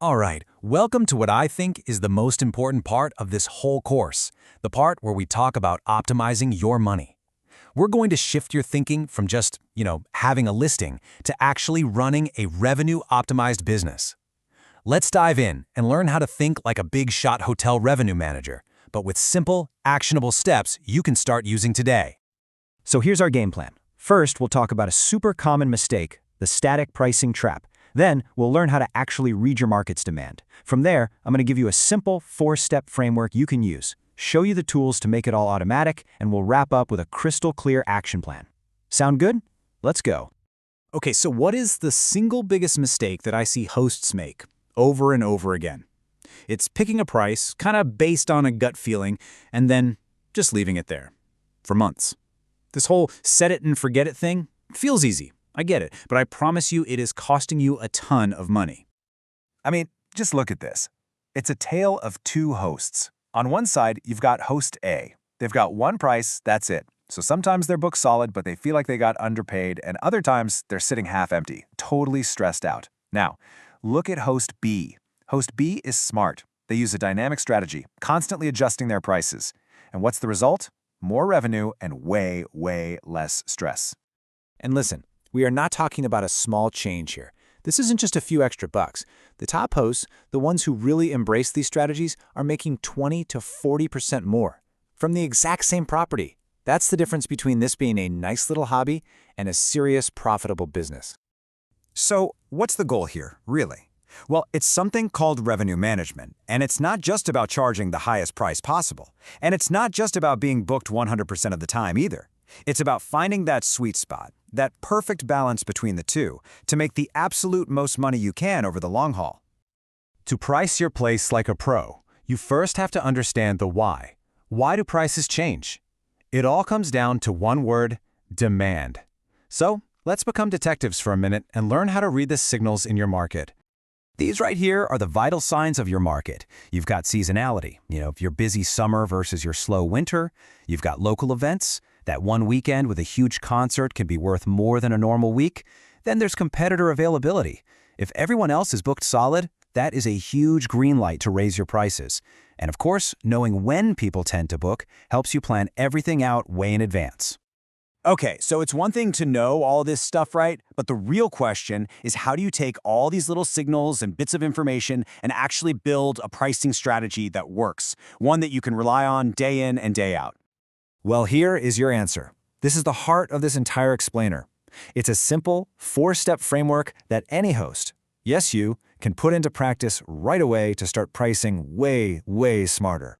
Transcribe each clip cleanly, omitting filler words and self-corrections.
All right, welcome to what I think is the most important part of this whole course, the part where we talk about optimizing your money. We're going to shift your thinking from just, having a listing to actually running a revenue-optimized business. Let's dive in and learn how to think like a big-shot hotel revenue manager, but with simple, actionable steps you can start using today. So here's our game plan. First, we'll talk about a super common mistake, the static pricing trap. Then, we'll learn how to actually read your market's demand. From there, I'm going to give you a simple 4-step framework you can use, show you the tools to make it all automatic, and we'll wrap up with a crystal clear action plan. Sound good? Let's go. Okay, so what is the single biggest mistake that I see hosts make over and over again? It's picking a price, kind of based on a gut feeling, and then just leaving it there for months. This whole set it and forget it thing feels easy. I get it, but I promise you it is costing you a ton of money. I mean, just look at this. It's a tale of two hosts. On one side, you've got host A. They've got one price, that's it. So sometimes they're booked solid, but they feel like they got underpaid, and other times they're sitting half empty, totally stressed out. Now, look at host B. Host B is smart. They use a dynamic strategy, constantly adjusting their prices. And what's the result? More revenue and way, way less stress. And listen, we are not talking about a small change here. This isn't just a few extra bucks. The top hosts, the ones who really embrace these strategies, are making 20 to 40% more from the exact same property. That's the difference between this being a nice little hobby and a serious, profitable business. So, what's the goal here, really? Well, it's something called revenue management, and it's not just about charging the highest price possible. And it's not just about being booked 100% of the time either. It's about finding that sweet spot, that perfect balance between the two, to make the absolute most money you can over the long haul. To price your place like a pro, you first have to understand the why. Why do prices change? It all comes down to one word: demand. So, let's become detectives for a minute and learn how to read the signals in your market. These right here are the vital signs of your market. You've got seasonality, your busy summer versus your slow winter. You've got local events. That one weekend with a huge concert can be worth more than a normal week. Then there's competitor availability. If everyone else is booked solid, that is a huge green light to raise your prices. And of course, knowing when people tend to book helps you plan everything out way in advance. Okay, so it's one thing to know all this stuff, right? But the real question is, how do you take all these little signals and bits of information and actually build a pricing strategy that works, one that you can rely on day in and day out? Well, here is your answer. This is the heart of this entire explainer. It's a simple 4-step framework that any host, yes you, can put into practice right away to start pricing way, way smarter.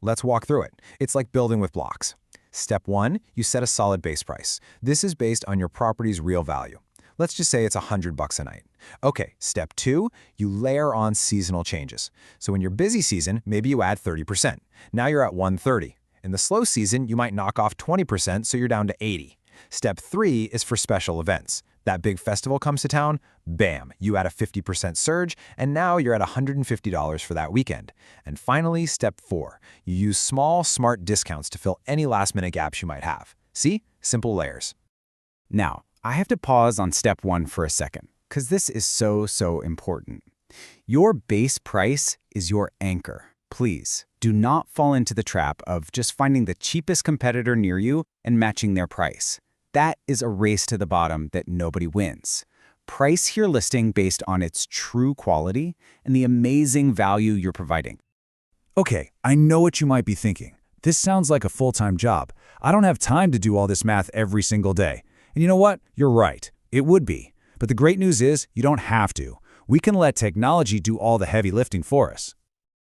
Let's walk through it. It's like building with blocks. Step 1, you set a solid base price. This is based on your property's real value. Let's just say it's $100 a night. Okay, step 2, you layer on seasonal changes. So in your busy season, maybe you add 30%. Now you're at $130. In the slow season, you might knock off 20%, so you're down to $80. Step 3 is for special events. That big festival comes to town, bam, you add a 50% surge, and now you're at $150 for that weekend. And finally, step 4, you use small, smart discounts to fill any last-minute gaps you might have. See? Simple layers. Now, I have to pause on step 1 for a second, because this is so important. Your base price is your anchor. Please, do not fall into the trap of just finding the cheapest competitor near you and matching their price. That is a race to the bottom that nobody wins. Price your listing based on its true quality and the amazing value you're providing. Okay, I know what you might be thinking. This sounds like a full-time job. I don't have time to do all this math every single day. And you know what? You're right. It would be. But the great news is you don't have to. We can let technology do all the heavy lifting for us.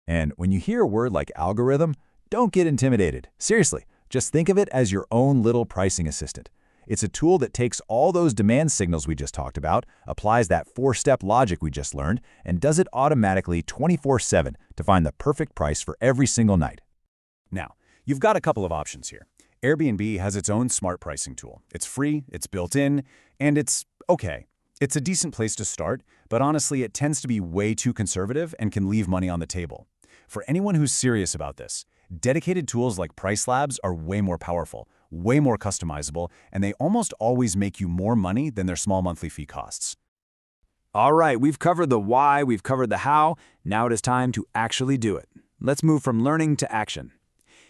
And when you hear a word like algorithm, don't get intimidated. Seriously, just think of it as your own little pricing assistant. It's a tool that takes all those demand signals we just talked about, applies that 4-step logic we just learned, and does it automatically 24/7 to find the perfect price for every single night. Now, you've got a couple of options here. Airbnb has its own smart pricing tool. It's free, it's built in, and it's okay. It's a decent place to start, but honestly, it tends to be way too conservative and can leave money on the table. For anyone who's serious about this, dedicated tools like PriceLabs are way more powerful, way more customizable, and they almost always make you more money than their small monthly fee costs. All right, we've covered the why, we've covered the how. Now it is time to actually do it. Let's move from learning to action.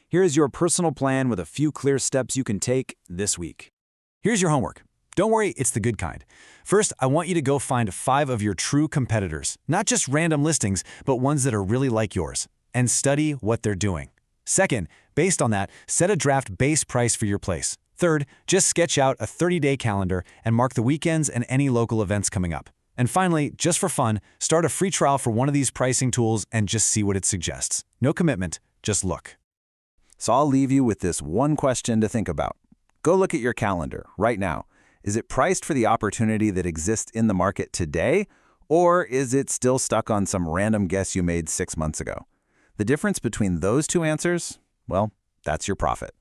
Here is your personal plan with a few clear steps you can take this week. Here's your homework. Don't worry, it's the good kind. First, I want you to go find 5 of your true competitors, not just random listings, but ones that are really like yours, and study what they're doing. Second, based on that, set a draft base price for your place. Third, just sketch out a 30-day calendar and mark the weekends and any local events coming up. And finally, just for fun, start a free trial for one of these pricing tools and just see what it suggests. No commitment, just look. So I'll leave you with this one question to think about. Go look at your calendar right now. Is it priced for the opportunity that exists in the market today, or is it still stuck on some random guess you made 6 months ago? The difference between those two answers, well, that's your profit.